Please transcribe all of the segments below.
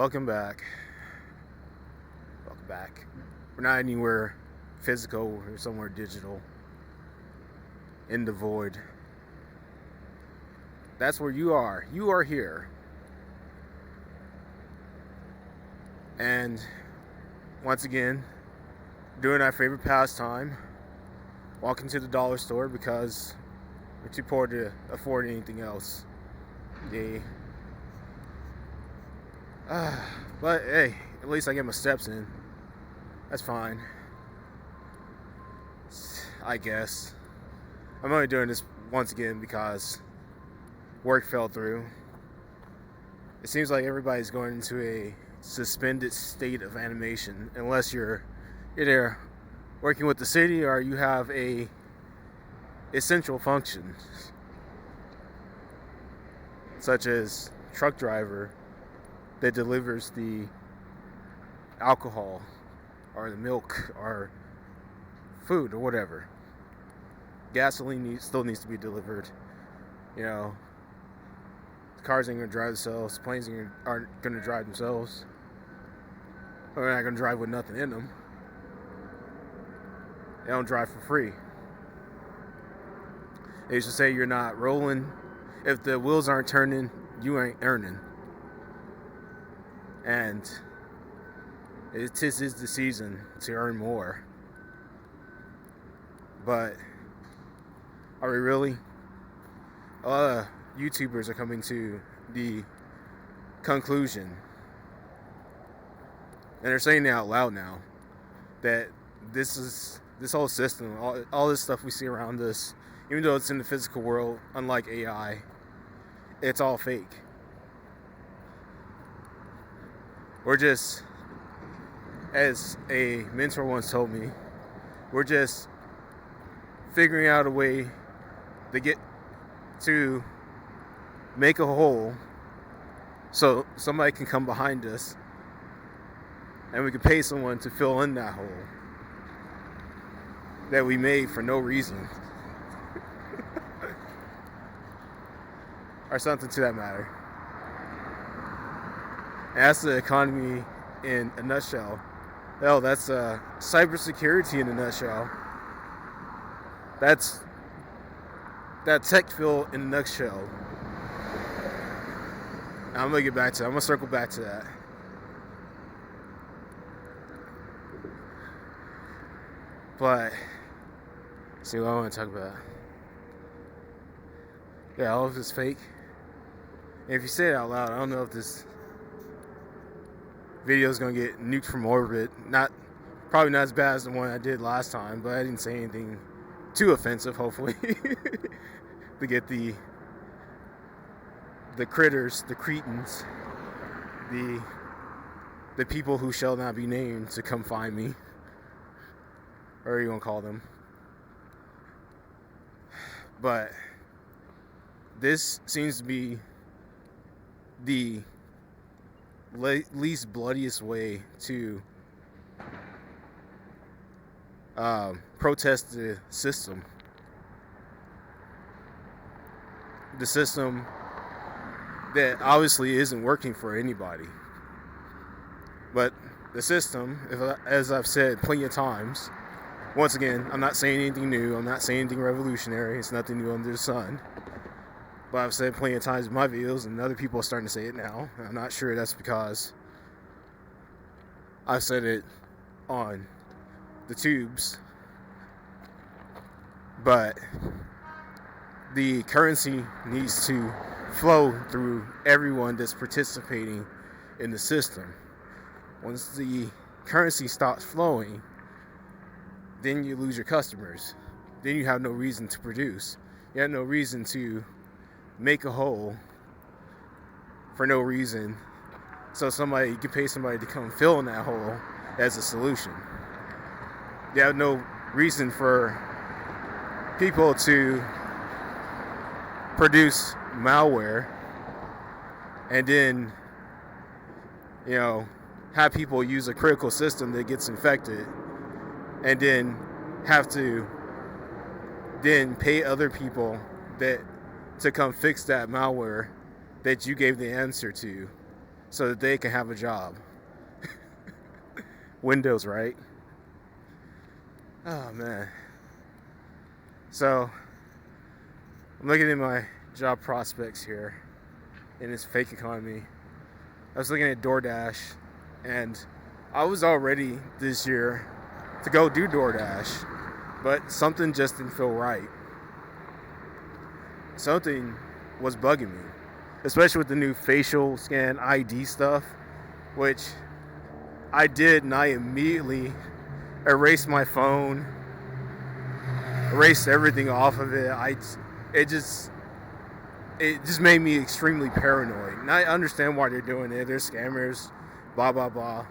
Welcome back. Welcome back. We're not anywhere physical, we're somewhere digital. In the void. That's where you are. You are here. And once again, doing our favorite pastime, walking to the dollar store because we're too poor to afford anything else. Yay. But hey, at least I get my steps in. That's fine. I guess. I'm only doing this once again because work fell through. It seems like everybody's going into a suspended state of animation unless you're either working with the city or you have a essential function, such as truck driver that delivers the alcohol or the milk or food or whatever. Gasoline still needs to be delivered. You know, cars ain't gonna drive themselves. Planes aren't gonna drive themselves. They're not gonna drive with nothing in them. They don't drive for free. They used to say you're not rolling. If the wheels aren't turning, you ain't earning. And this is the season to earn more. But are we really? A lot of YouTubers are coming to the conclusion, and they're saying it out loud now, that this whole system, all this stuff we see around us, even though it's in the physical world, unlike AI, it's all fake. We're just, as a mentor once told me, we're just figuring out a way to make a hole so somebody can come behind us and we can pay someone to fill in that hole that we made for no reason. Or something to that matter. And that's the economy in a nutshell. Hell, that's cybersecurity in a nutshell. That's that tech field in a nutshell. I'm gonna get back to that. I'm gonna circle back to that. But see what I want to talk about. Yeah, all of this fake. And if you say it out loud, I don't know if this video is gonna get nuked from orbit. Probably not as bad as the one I did last time, but I didn't say anything too offensive, hopefully. To get the critters, the cretins, the people who shall not be named to come find me. Or you gonna call them. But this seems to be the least bloodiest way to protest the system. The system that obviously isn't working for anybody. But the system, as I've said plenty of times, once again, I'm not saying anything new, I'm not saying anything revolutionary, it's nothing new under the sun. But I've said plenty of times in my videos, and other people are starting to say it now. I'm not sure that's because I've said it on the tubes. But the currency needs to flow through everyone that's participating in the system. Once the currency stops flowing, then you lose your customers. Then you have no reason to produce. You have no reason to make a hole for no reason. So you can pay somebody to come fill in that hole as a solution. You have no reason for people to produce malware and then, have people use a critical system that gets infected and then have to then pay other people to come fix that malware that you gave the answer to. so that they can have a job. Windows, right? Oh man. So I'm looking at my job prospects here in this fake economy. I was looking at DoorDash, and I was all ready this year to go do DoorDash, but something just didn't feel right. Something was bugging me, especially with the new facial scan ID stuff, which I did, and I immediately erased my phone, erased everything off of it. It just made me extremely paranoid. And I understand why they're doing it. They're scammers, blah blah blah.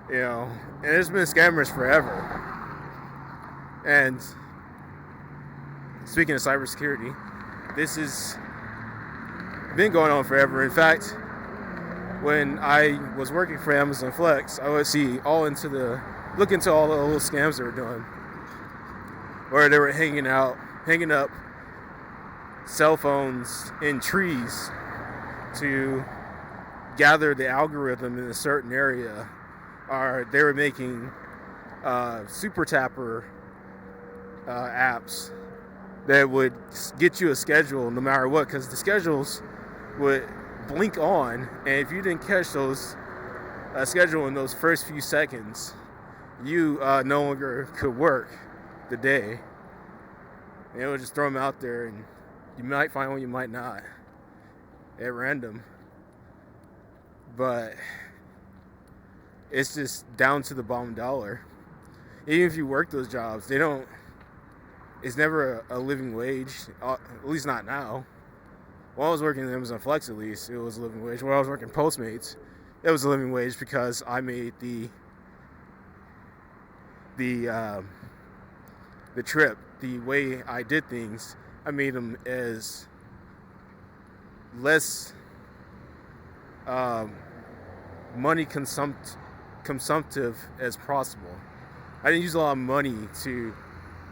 You know, and there's been scammers forever. And speaking of cybersecurity, this has been going on forever. In fact, when I was working for Amazon Flex, I would look into all the little scams they were doing, where they were hanging up cell phones in trees to gather the algorithm in a certain area, or they were making super tapper apps that would get you a schedule no matter what, because the schedules would blink on, and if you didn't catch those schedule in those first few seconds, you no longer could work the day. And it would just throw them out there, and you might find one, you might not, at random. But it's just down to the bottom dollar. Even if you work those jobs, it's never a living wage, at least not now. While I was working at Amazon Flex, at least, it was a living wage. While I was working Postmates, it was a living wage because I made the trip, the way I did things, I made them as less money consumptive as possible. I didn't use a lot of money to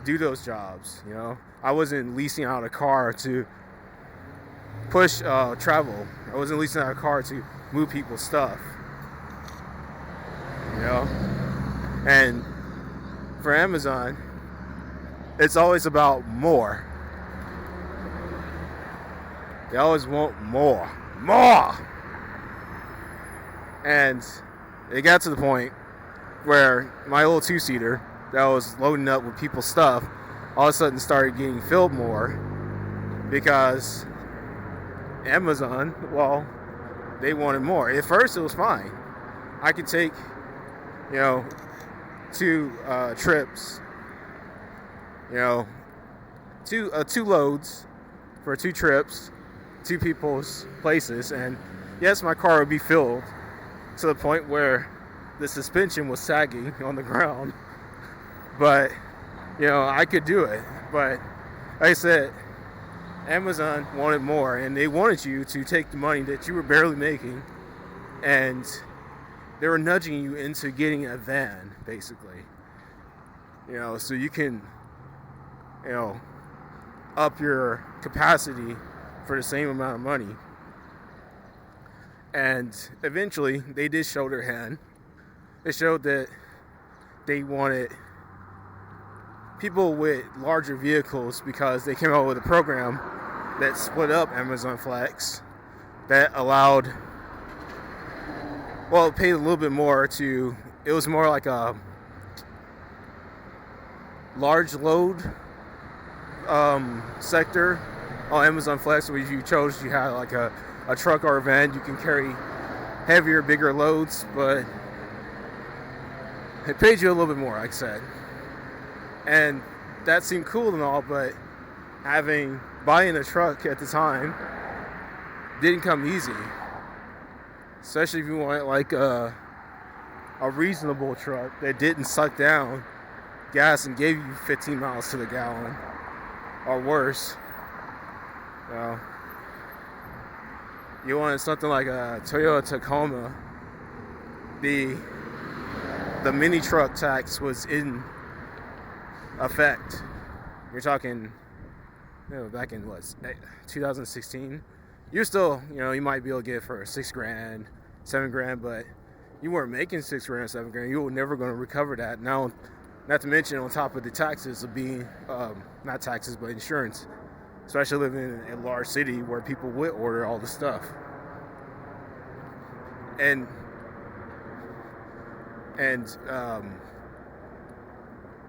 do those jobs, you know. I wasn't leasing out a car to push travel. I wasn't leasing out a car to move people's stuff, you know. And for Amazon, it's always about more. They always want more. And it got to the point where my little two-seater that was loading up with people's stuff all of a sudden started getting filled more, because Amazon, well, they wanted more. At first it was fine. I could take, you know, 2 trips, you know, two loads for 2 trips, 2 people's places, and yes, my car would be filled to the point where the suspension was sagging on the ground. But, you know, I could do it. But like I said, Amazon wanted more, and they wanted you to take the money that you were barely making, and they were nudging you into getting a van, basically. You know, so you can, you know, up your capacity for the same amount of money. And eventually, they did show their hand. They showed that they wanted people with larger vehicles, because they came out with a program that split up Amazon Flex that allowed, well, it paid a little bit more to, it was more like a large load sector on Amazon Flex, where if you chose, you had like a truck or a van, you can carry heavier, bigger loads, but it paid you a little bit more, like I said. And that seemed cool and all, but buying a truck at the time didn't come easy. Especially if you wanted like a reasonable truck that didn't suck down gas and gave you 15 miles to the gallon or worse. You wanted something like a Toyota Tacoma. The mini truck tax was in effect. You're talking, you know, back in 2016. You're still, you know, you might be able to get it for $6,000, $7,000, but you weren't making $6,000, $7,000. You were never going to recover that. Now, not to mention on top of the taxes of being, not taxes, but insurance, especially living in a large city where people would order all the stuff. And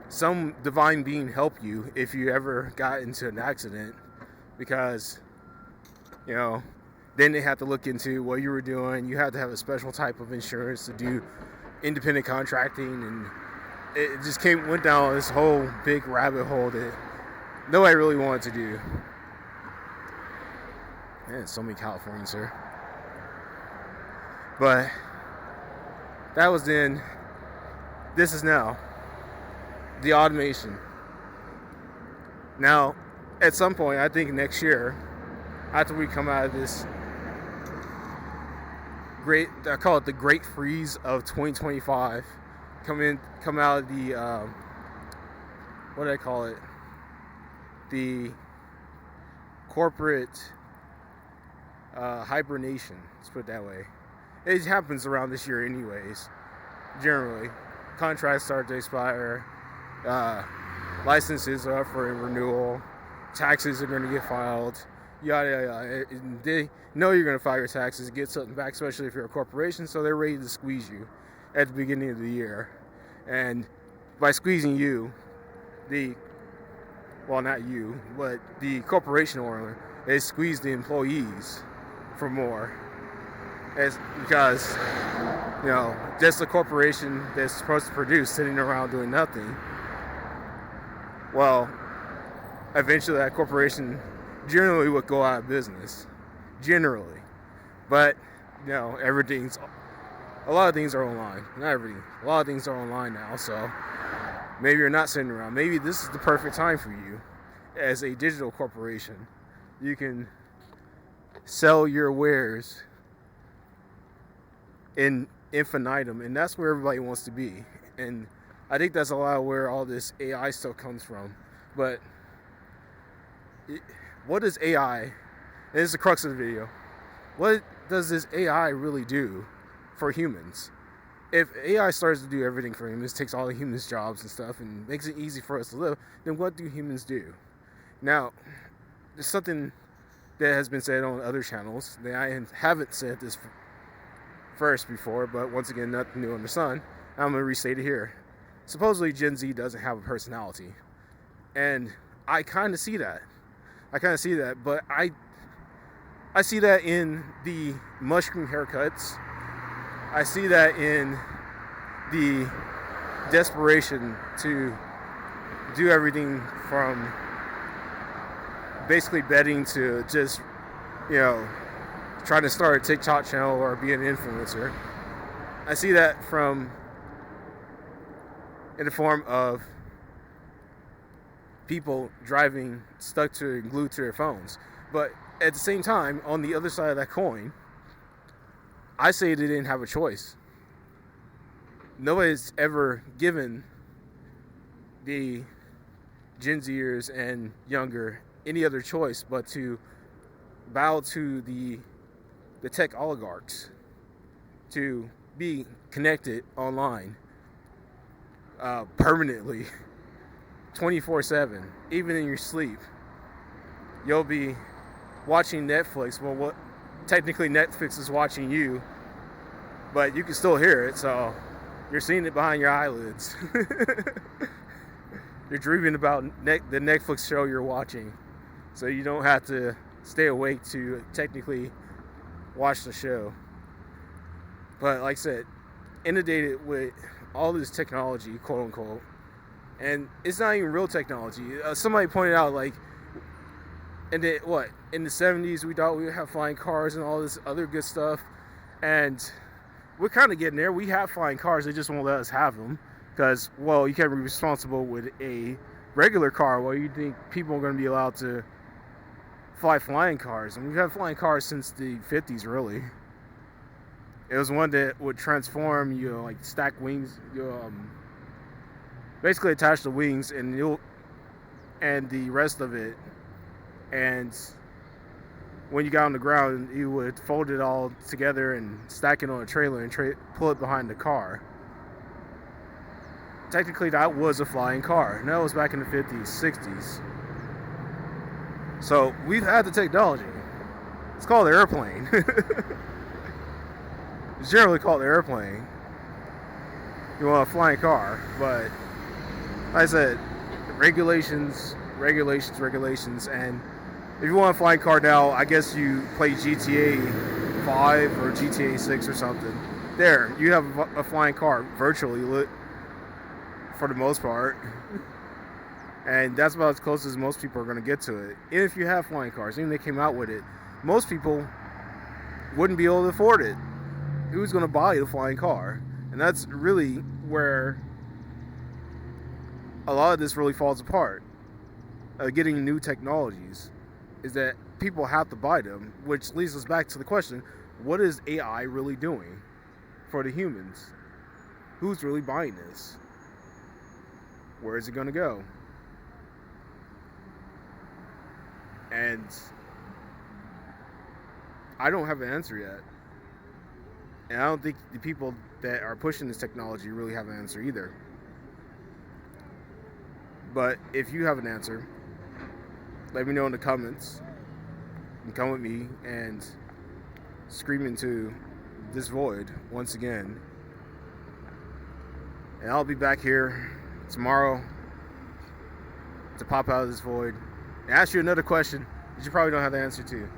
some divine being help you if you ever got into an accident, because, you know, then they have to look into what you were doing. You had to have a special type of insurance to do independent contracting, and it just went down this whole big rabbit hole that nobody really wanted to do. Man, so many Californians here. But that was then. This is now. The automation. Now, at some point, I think next year, after we come out of this I call it the great freeze of 2025, come out of the, what do I call it? The corporate hibernation, let's put it that way. It happens around this year anyways, generally. Contracts start to expire. Licenses are up for renewal, taxes are going to get filed, yada yada. And they know you're going to file your taxes, get something back, especially if you're a corporation, so they're ready to squeeze you at the beginning of the year. And by squeezing you, not you, but the corporation owner, they squeeze the employees for more. Because, you know, just a corporation that's supposed to produce sitting around doing nothing, well, eventually that corporation generally would go out of business. Generally. But, you know, a lot of things are online. Not everything. A lot of things are online now, so maybe you're not sitting around. Maybe this is the perfect time for you as a digital corporation. You can sell your wares in infinitum, and that's where everybody wants to be. And I think that's a lot of where all this AI stuff comes from. But what is AI? And this is the crux of the video. What does this AI really do for humans? If AI starts to do everything for humans, takes all the humans' jobs and stuff, and makes it easy for us to live, then what do humans do? Now, there's something that has been said on other channels that I haven't said this first before, but once again, nothing new under the sun. I'm going to restate it here. Supposedly Gen Z doesn't have a personality, and I kind of see that. But I see that in the mushroom haircuts. I see that in the desperation to do everything from basically betting to just, you know, trying to start a TikTok channel or be an influencer. I see that in the form of people driving stuck to and glued to their phones. But at the same time, on the other side of that coin, I say they didn't have a choice. Nobody's ever given the Gen Zers and younger any other choice but to bow to the tech oligarchs, to be connected online permanently 24/7, even in your sleep. You'll be watching Netflix. Well, what technically Netflix is watching you, but you can still hear it, so you're seeing it behind your eyelids. You're dreaming about the Netflix show you're watching, so you don't have to stay awake to technically watch the show. But like I said, inundated with all this technology, quote unquote, and it's not even real technology. Somebody pointed out, like, in the 70s we thought we would have flying cars and all this other good stuff, and we're kind of getting there. We have flying cars, they just won't let us have them because, well, you can't be responsible with a regular car. Well, you think people are going to be allowed to fly flying cars? And we've had flying cars since the 50s, really. It was one that would transform, you know, like stack wings, basically attach the wings and the rest of it, and when you got on the ground, you would fold it all together and stack it on a trailer and pull it behind the car. Technically, that was a flying car. And that was back in the 50s, 60s. So we've had the technology. It's called the airplane. It's generally called the airplane. You want a flying car, but like I said, regulations, and if you want a flying car now, I guess you play GTA 5 or GTA 6 or something. There, you have a flying car virtually lit for the most part. And that's about as close as most people are going to get to it. Even if you have flying cars, even if they came out with it, most people wouldn't be able to afford it. Who's going to buy a flying car? And that's really where a lot of this really falls apart. Getting new technologies is that people have to buy them, which leads us back to the question, what is AI really doing for the humans? Who's really buying this? Where is it going to go? And I don't have an answer yet. And I don't think the people that are pushing this technology really have an answer either. But if you have an answer, let me know in the comments. And come with me and scream into this void once again. And I'll be back here tomorrow to pop out of this void and ask you another question that you probably don't have the answer to.